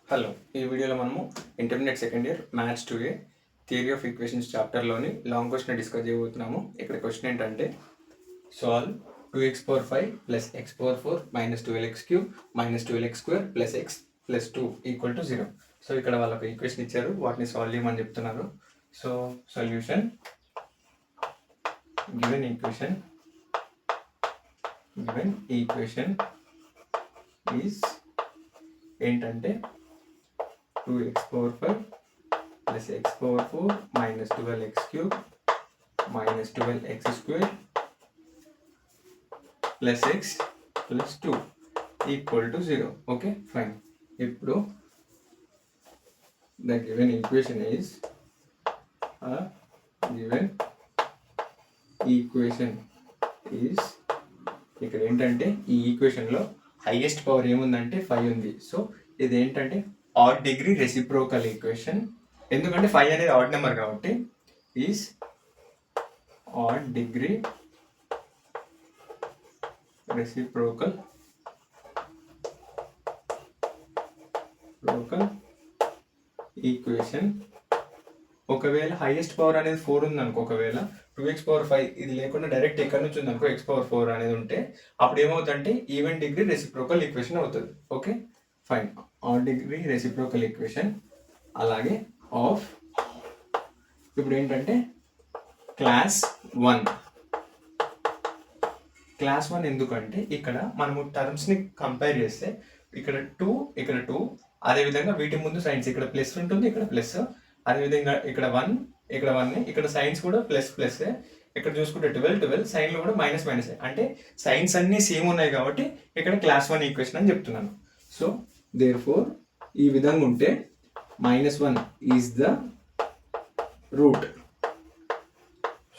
Hello, ఈ వీడియోలో మనము intermediate second year maths 2A theory of equations చాప్టర్లోని లాంగ్ క్వశ్చన్ డిస్కస్ చేయబోతున్నాము. ఇక్కడ క్వశ్చన్ ఏంటంటే solve 2x⁴ plus x⁴ minus 12x³ minus 12x² plus x plus 2 equal to 0. So ఇక్కడ వాళ్ళకి ఈక్వేషన్ ఇచ్చారు, వాటిని సాల్వ్ చేయమని చెప్తున్నారు. So solution given equation is ఏంటంటే 2x⁴ plus x⁴ minus 12x³ minus 12x² plus x plus 2 equal to 0. Okay, fine. ఇప్పుడు the given equation is ఇక్కడ ఏంటంటే ఈ ఈక్వేషన్లో హైయెస్ట్ పవర్ ఏముందంటే 5 ఉంది. సో ఇది ఏంటంటే ఆడ్ డిగ్రీ రెసిప్రోకల్ ఈక్వేషన్. ఎందుకంటే 5 అనేది ఆడ్ నెంబర్ కాబట్టి is odd degree reciprocal equation. ఒకవేళ హైయెస్ట్ పవర్ అనేది 4 ఉంది అనుకో, ఒకవేళ 2x⁴ ఇది లేకుండా డైరెక్ట్ ఎక్కడి నుంచి ఉంది అనుకో x⁴ అనేది ఉంటే అప్పుడు ఏమవుతుందంటే ఈవెన్ డిగ్రీ రెసిప్రోకల్ ఈక్వేషన్ అవుతుంది. Okay, fine. Odd degree reciprocal equation. అలాగే ఆఫ్ ఇప్పుడు ఏంటంటే క్లాస్ 1 ఎందుకంటే ఇక్కడ మనము టర్మ్స్ని కంపేర్ చేస్తే ఇక్కడ 2 అదేవిధంగా వీటి ముందు సైన్స్ ఇక్కడ ప్లస్ ఉంటుంది, ఇక్కడ ప్లస్, అదేవిధంగా ఇక్కడ 1 ఇక్కడ సైన్స్ కూడా ప్లస్. ఇక్కడ చూసుకుంటే 12 సైన్లో కూడా మైనస్ అంటే సైన్స్ అన్నీ సేమ్ ఉన్నాయి కాబట్టి ఇక్కడ క్లాస్ 1 ఈక్వేషన్ అని చెప్తున్నాను. సో దేర్ఫోర్ ఈ విధంగా ఉంటే -1 ఈజ్ ద రూట్.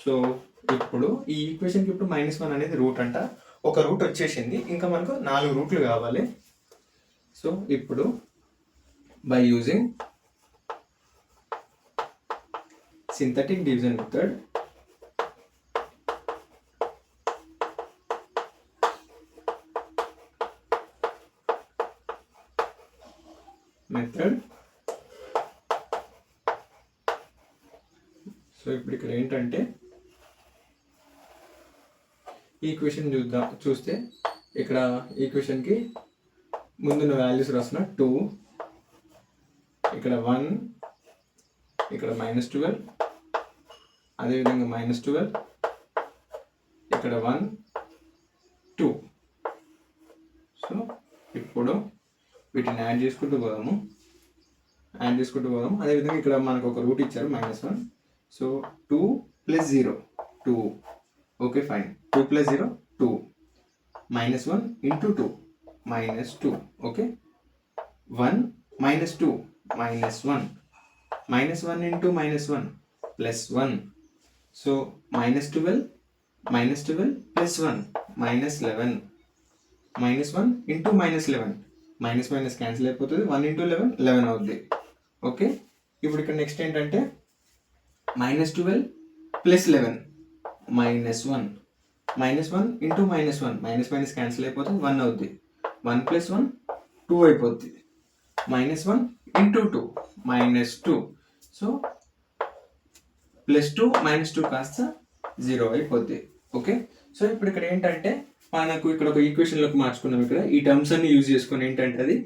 సో ఇప్పుడు ఈ ఈక్వేషన్కి ఇప్పుడు -1 అనేది రూట్ అంట. ఒక రూట్ వచ్చేసింది, ఇంకా మనకు 4 రూట్లు కావాలి. సో ఇప్పుడు by using synthetic division method so ఇప్పుడు ఇక్కడ ఏంటంటే ఈక్వేషన్ చూస్తే ఇక్కడ ఈక్వేషన్కి ముందున్న వాల్యూస్ రాసిన 2, ఇక్కడ 1, ఇక్కడ -12, అదేవిధంగా -12, ఇక్కడ 1, 2. సో ఇప్పుడు వీటిని యాడ్ చేసుకుంటూ పోదాము. అదేవిధంగా ఇక్కడ మనకు ఒక రూట్ ఇచ్చారు -1. So 2 + 0 2. Okay, fine. 2 + 0 2. -1 × 2 -2. Okay, 1 -2 -1 -1 × -1 +1. So -12 + 1 -11 -1 × -11 minus cancel అయిపోతుంది. 1 × 11 11 అవుద్ది. ఓకే, ఇప్పుడు ఇక్కడ నెక్స్ట్ ఏంటంటే -12 + 11 -1 -1 × -1 మైనస్ క్యాన్సిల్ అయిపోతుంది, 1 అవుద్ది. 1 + 1 2 అయిపోద్ది. -1 × 2 -2. సో +2 -2 కాస్త 0 అయిపోద్ది. ఓకే, సో ఇప్పుడు ఇక్కడ ఏంటంటే మనకు ఇక్కడ ఒక ఈక్వేషన్లోకి మార్చుకున్నాం. ఇక్కడ ఈ టర్మ్స్ అన్ని యూజ్ చేసుకొని ఏంటంటే అది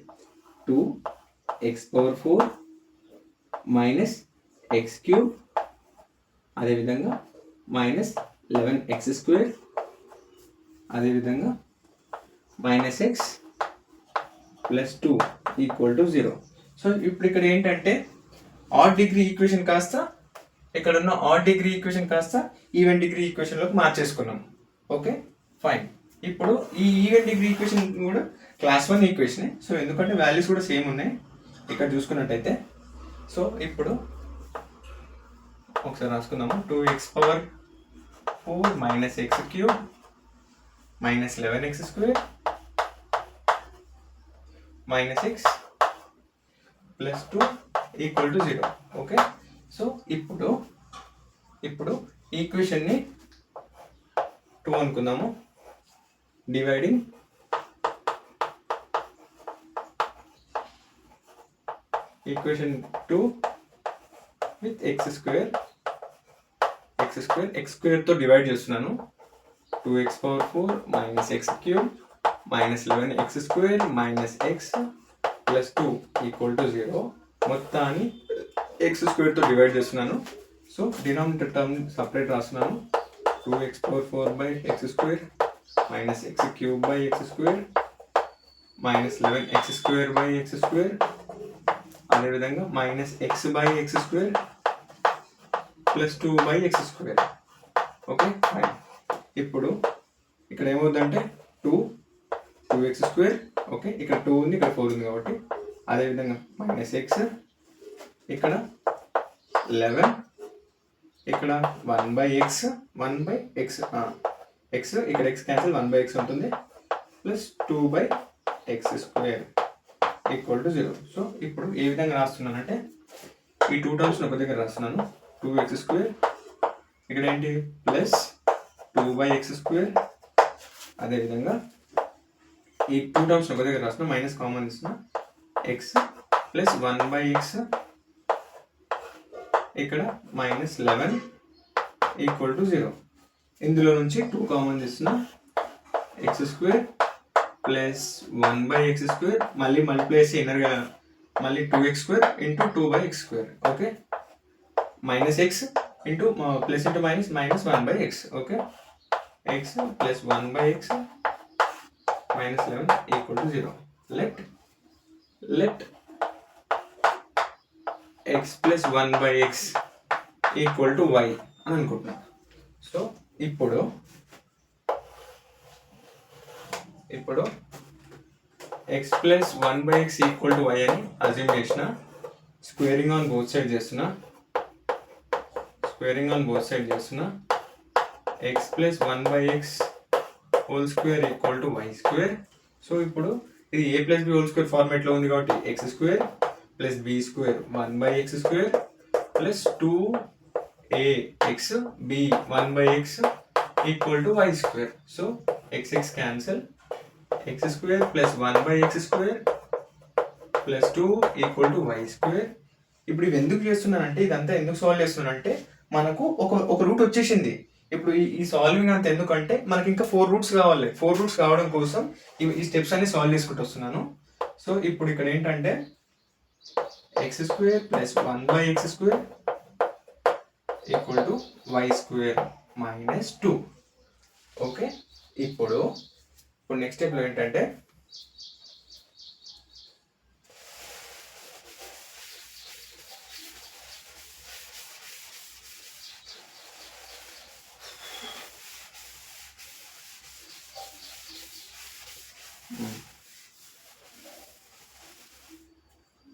2x⁴ మైనస్ x³ అదేవిధంగా -11x² అదేవిధంగా -x + 2 ఈక్వల్ టు 0. సో ఇప్పుడు ఇక్కడ ఏంటంటే ఆడ్ డిగ్రీ ఈక్వేషన్ కాస్త ఇక్కడ ఉన్న ఆడ్ డిగ్రీ ఈక్వేషన్ కాస్త ఈవెన్ డిగ్రీ ఈక్వేషన్లోకి మార్చేసుకున్నాం. Okay, fine. ఇప్పుడు ఈ ఈవెన్ డిగ్రీ ఈక్వేషన్ కూడా క్లాస్ 1 ఈక్వేషనే. సో ఎందుకంటే వాల్యూస్ కూడా సేమ్ ఉన్నాయి ఇక్కడ చూసుకున్నట్టయితే. సో ఇప్పుడు ఒకసారి రాసుకుందాము. 2x⁴ minus x³ minus 11x² minus x plus 2 equal to 0. Okay, so ఇప్పుడు ఈక్వేషన్ని 2 అనుకుందాము. Dividing equation 2 with x square తో డివైడ్ చేస్తున్నాను. 2x⁴ minus x cube minus 11x² minus X plus 2 equal to 0. మొత్తాన్ని x² తో డివైడ్ చేస్తున్నాను. So denominator term separate రాస్తున్నాను. 2x⁴/x² minus x³ minus 11x² అదేవిధంగా minus x/x² plus 2/x². Okay fine. ఇప్పుడు ఇక్కడ ఏమవుతుందంటే 2x². ఓకే ఇక్కడ 2 ఉంది, ఇక్కడ 4 ఉంది కాబట్టి అదేవిధంగా మైనస్ ఎక్స్, ఇక్కడ 11, ఇక్కడ 1/x ఎక్స్, ఇక్కడ ఎక్స్ క్యాన్సిల్ 1/x ఉంటుంది plus 2/x² equal to 0. So ఇప్పుడు ఏ విధంగా రాస్తున్నానంటే ఈ 2 టర్మ్స్ ఒక దగ్గర రాస్తున్నాను. 2x² ఇక్కడ ఏంటి ప్లస్ 2/x², అదేవిధంగా ఈ 2 టర్మ్స్ ఒక దగ్గర రాస్తున్నా, మైనస్ కామన్ ఇస్తున్నా, ఎక్స్ ప్లస్ 1/x ఇక్కడ మైనస్ 11 ఈక్వల్ టు 0. ఇందులో నుంచి 2 కామన్ ఇస్తున్నా, x² ప్లస్ 1/x², మళ్ళీ మల్టిప్లై చేసి ఇన్నర్గా మళ్ళీ 2x² into 2/x². Okay minus x into plus into minus minus 1/x. Okay x plus 1/x minus 11 equal to 0. Let x plus 1/x equal to y అని అనుకుంటున్నాను. So ఇప్పుడు x plus 1/x equal to y అని assume చేసిన, squaring on both side చేస్తున్నా, x plus 1/x whole square equal to y². So ఇప్పుడు ఇది a plus b whole square ఫార్మేట్లో ఉంది కాబట్టి x² plus b² 1/x² plus 2ax b 1/x equal to y². So x cancel, x² plus 1/x² plus 2 equal to y². ఇప్పుడు ఇవి ఎందుకు చేస్తున్నానంటే, ఇదంతా ఎందుకు సాల్వ్ చేస్తున్నానంటే మనకు ఒక రూట్ వచ్చేసింది. ఇప్పుడు ఈ సాల్వింగ్ అంత ఎందుకంటే మనకి ఇంకా 4 రూట్స్ కావాలి. 4 రూట్స్ కావడం కోసం ఈ స్టెప్స్ అన్ని సాల్వ్ చేసుకుంటూ వస్తున్నాను. సో ఇప్పుడు ఇక్కడ ఏంటంటే x² plus 1/x² equal to y² minus 2. Okay ఇప్పుడు నెక్స్ట్ స్టెప్లో ఏంటంటే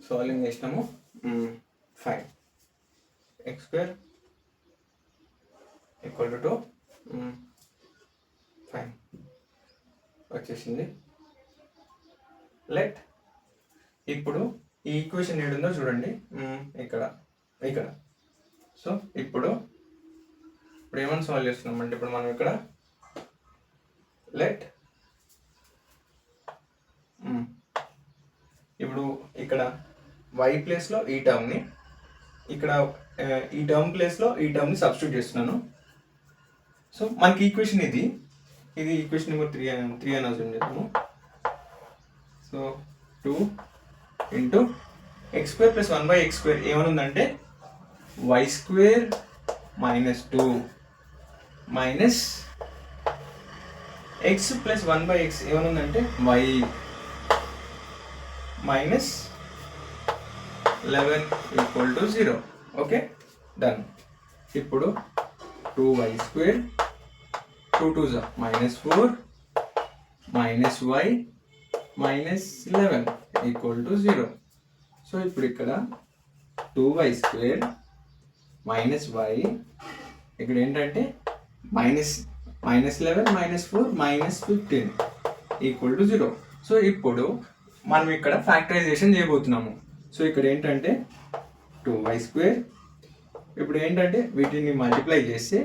సాల్వింగ్ చేసినాము. Fine x² equal to 2. Fine వచ్చేసింది. లెట్ ఇప్పుడు ఈ ఈక్వేషన్ ఏడుందో చూడండి, ఇక్కడ. సో ఇప్పుడు ఏమని సాల్వ్ చేస్తున్నామంటే ఇప్పుడు మనం ఇక్కడ లెట్ ఇప్పుడు ఇక్కడ y ప్లేస్లో ఈ టర్మ్ని, ఇక్కడ ఈ టర్మ్ ప్లేస్లో ఈ టర్మ్ని సబ్స్టిట్యూట్ చేస్తున్నాను. సో మనకి ఈక్వేషన్ ఇది ఈక్వేషన్ నెంబర్ 3 అని అజ్యూమ్ చేద్దాము. So 2 into x² plus 1/x² ఏమని ఉందంటే y² minus 2 minus x plus 1/x ఏమని ఉందంటే y minus 11 equal to 0. Okay done. ఇప్పుడు 2y² 2 2s minus 4 minus y minus 11 equal to 0. So ఇప్పుడు ఇక్కడ 2y² మైనస్ y ఇక్కడ ఏంటంటే minus 11 minus 4 minus 15 equal to 0. So ఇప్పుడు మనం ఇక్కడ ఫ్యాక్టరైజేషన్ చేయబోతున్నాము. సో ఇక్కడ ఏంటంటే 2y², ఇప్పుడు ఏంటంటే వీటిని మల్టిప్లై చేస్తే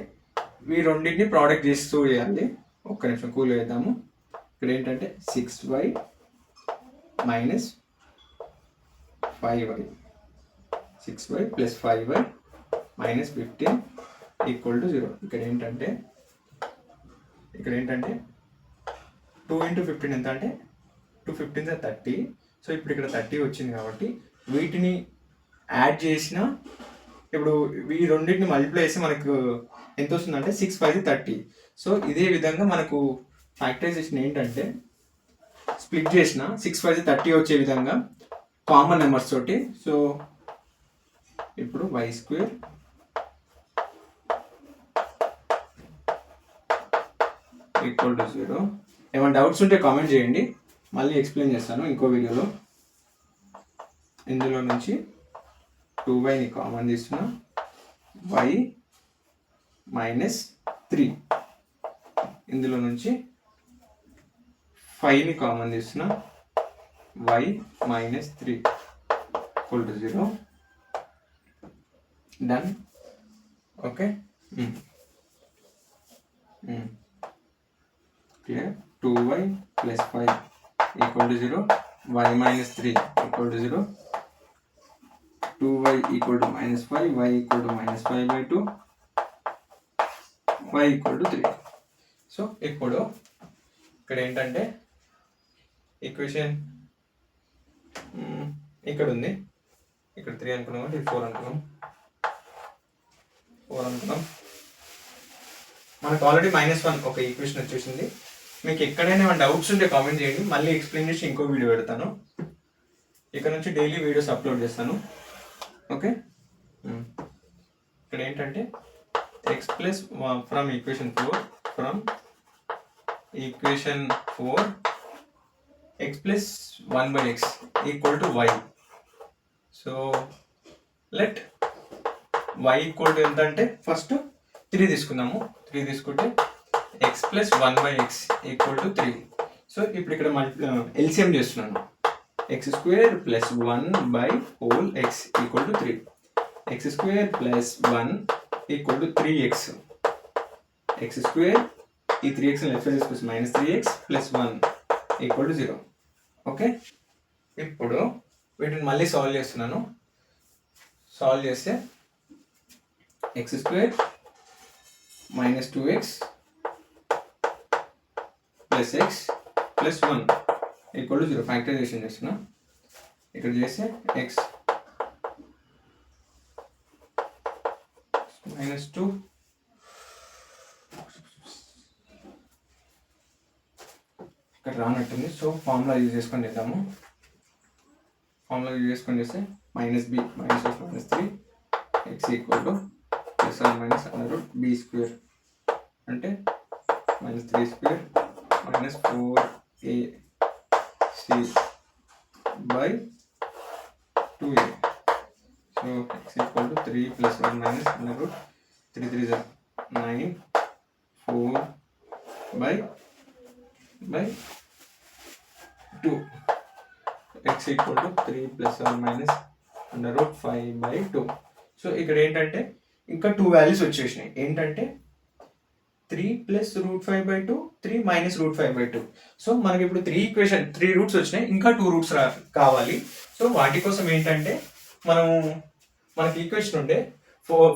ఈ రెండింటిని ప్రోడక్ట్ చేస్తూ చేయాలి. ఒక్క నిమిషం కూల్ వేద్దాము. ఇక్కడ ఏంటంటే 6y minus 5y 6y plus 5y minus 15 equal to 0. ఇక్కడ ఏంటంటే 2 ఇంటూ 15 ఎంత అంటే 2 15 30. సో ఇప్పుడు ఇక్కడ 30 వచ్చింది కాబట్టి వీటిని యాడ్ చేసిన ఇప్పుడు ఈ రెండింటిని మల్టిప్లై చేసి మనకు ఎంత వస్తుందంటే 6 5 30. సో ఇదే విధంగా మనకు ఫ్యాక్టరైజేషన్ ఏంటంటే స్ప్లిట్ చేసిన 6 5 30 వచ్చే విధంగా కామన్ నెంబర్స్ తోటి. సో ఇప్పుడు y² ఈక్వల్ టు 0. ఏమైనా డౌట్స్ ఉంటే కామెంట్ చేయండి, మళ్ళీ ఎక్స్ప్లెయిన్ చేస్తాను ఇంకో వీడియోలో. ఇందులో నుంచి 2yని కామన్ తీస్తున్నా, y మైనస్ 3. ఇందులో నుంచి 5ని కామన్ తీస్తున్నా, y minus 3 equal to 0. Done. Okay, clear. 2y plus 5 equal to 0, y minus 3 equal to 0, 2y equal to minus 5, y equal to minus 5/2, y equal to 3. So ఇప్పుడు ఇక్కడ ఏంటంటే equation ఇక్కడ ఉంది, ఇక్కడ 3 అనుకున్నాం కాబట్టి 4 అనుకున్నాం. మనకు ఆల్రెడీ -1 ఒక ఈక్వేషన్ వచ్చేసింది. మీకు ఎక్కడైనా డౌట్స్ ఉంటే కామెంట్ చేయండి, మళ్ళీ ఎక్స్ప్లెయిన్ చేసి ఇంకో వీడియో పెడతాను. ఇక్కడ నుంచి డైలీ వీడియోస్ అప్లోడ్ చేస్తాను. ఓకే, ఇక్కడ ఏంటంటే x plus from equation 4 x plus 1/x equal to y. So let y equal to ఎంత అంటే ఫస్ట్ 3 తీసుకుందాము. 3 తీసుకుంటే x plus 1/x equal to 3. So ఇప్పుడు ఇక్కడ ఎల్సిఎం చేస్తున్నాను. x² plus 1/x equal to 3. x² plus 1 equal to 3x. x² ఈ 3x left side తీసుకొచ్చి -3x plus 1 equal to 0. Okay, ఇప్పుడు వీటిని మళ్ళీ సాల్వ్ చేస్తున్నాను. సాల్వ్ చేస్తే x² minus 2x plus x plus 1 equal to 0. Factorisation చేస్తున్నా. ఇక్కడ చేస్తే x -2 ఇక్కడ రానట్టుంది. సో ఫార్ములా యూజ్ చేసుకొని చేద్దాము. ఫార్ములా యూజ్ చేసుకొని చేస్తే -b -3 x equal to plus or minus √b² అంటే -3² -4ac/2a. So x equal to 3 plus 1 minus √3 3 9 4/2. x equal to 3 plus 1 minus √5/2. So ఇక్కడ ఏంటంటే ఇంకా 2 వాల్యూస్ వచ్చేసినాయి. ఏంటంటే 3 ప్లస్ √5/2, 3 మైనస్ √5/2. సో మనకి ఇప్పుడు 3 రూట్స్ వచ్చినాయి, ఇంకా 2 రూట్స్ కావాలి. సో వాటి కోసం ఏంటంటే మనకి ఈక్వేషన్ ఉండే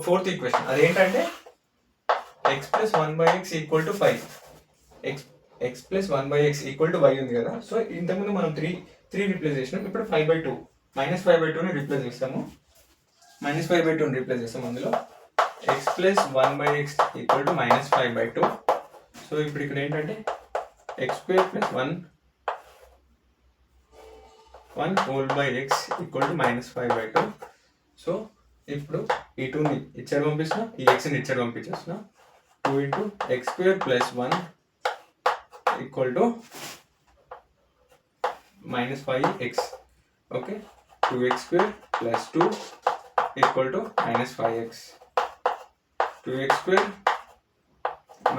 ఫోర్త్ ఈక్వేషన్ అదేంటంటే x plus 1/x equal to 5. x plus 1/x equal to y ఉంది కదా. సో ఇంతకుముందు మనం 3 రీప్లేస్ చేసినాం. ఇప్పుడు 5/2 -5/2ని రీప్లేస్ చేస్తాము. -5/2ని రీప్లేస్ చేస్తాము. అందులో x plus 1/x equal to -5/2. So ఇప్పుడు ఇక్కడ ఏంటంటే x² plus 1 whole equal to -5/2. So ఇప్పుడు ఈ 2ని ఇచ్చారు పంపిస్తున్నా, ఈ xని ఇచ్చారు పంపించేస్తున్నా. 2 into x² plus 1 equal to -5x. Okay, 2x² plus 2 equal to -5x. 2x²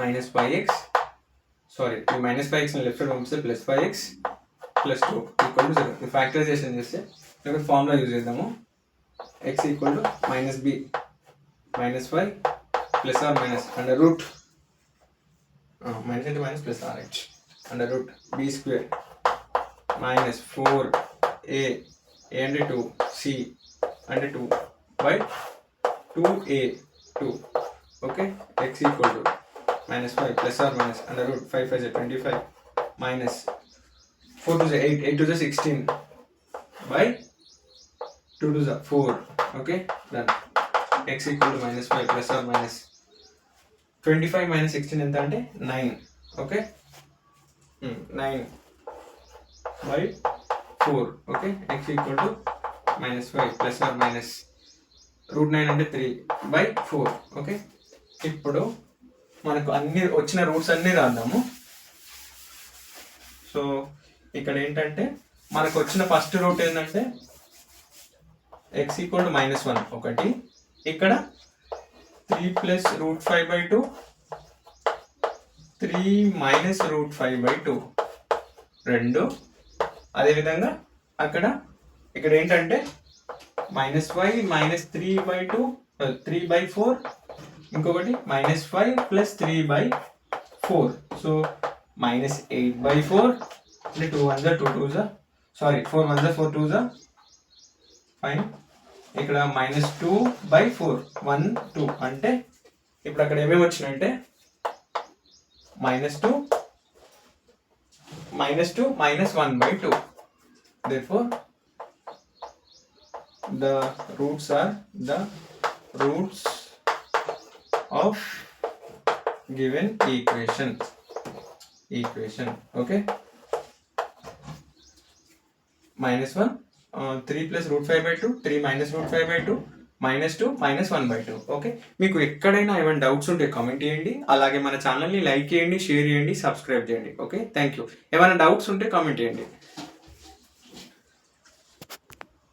-5x, sorry ఈ -5x లెఫ్ట్ సైడ్ పంపిస్తే plus 5x plus 2 equal to 0. ఈ ఫ్యాక్టరైజేషన్ చేస్తే ఇక్కడ ఫార్ములా యూజ్ చేద్దాము. x equal to -b -5 plus or minus under root minus అంటే minus plus RH under root b² minus 4a అంటే 2 c అంటే 2 by 2a2. Okay, x equal to -5 plus or minus under root 5 5 is 25 minus 4 to the 8 8 to the 16 by 2 to the 4. Okay, done. X equal to -5 plus or minus 25 minus 16 ఎంత అంటే 9. Okay 9 by 4. Okay x equal to -5 plus or minus root 9 అంటే 3 by 4. Okay ఇప్పుడు మనకు అన్ని వచ్చిన roots అన్నీ రాద్దాము. So ఇక్కడ ఏంటంటే మనకు వచ్చిన ఫస్ట్ రూట్ ఏంటంటే x ఈక్వల్ టు -1 ఒకటి, ఇక్కడ 3 ప్లస్ రూట్ 5/2 3 మైనస్ రూట్ 5/2 రెండు. అదేవిధంగా అక్కడ ఇక్కడ ఏంటంటే -5 మైనస్ 3/2 3/4, ఇంకొకటి -5 ప్లస్ 3/4. సో -8/4 అంటే 2 1 2 2 సారీ 4 1 4 2 ఫైన్. ఇక్కడ -2/4 1 2 అంటే ఇప్పుడు అక్కడ ఏమేమి వచ్చినాయంటే -2 -1/2. therefore the roots are the roots of given equation. Okay, -1 3 plus root 5/2 3 minus root 5/2 -2 -1/2. Okay, మీకు ఎక్కడైనా ఏమైనా డౌట్స్ ఉంటే కామెంట్ చేయండి. అలాగే మన ఛానల్ని లైక్ చేయండి, షేర్ చేయండి, సబ్స్క్రైబ్ చేయండి. Okay, thank you. ఏమైనా డౌట్స్ ఉంటే కామెంట్ చేయండి.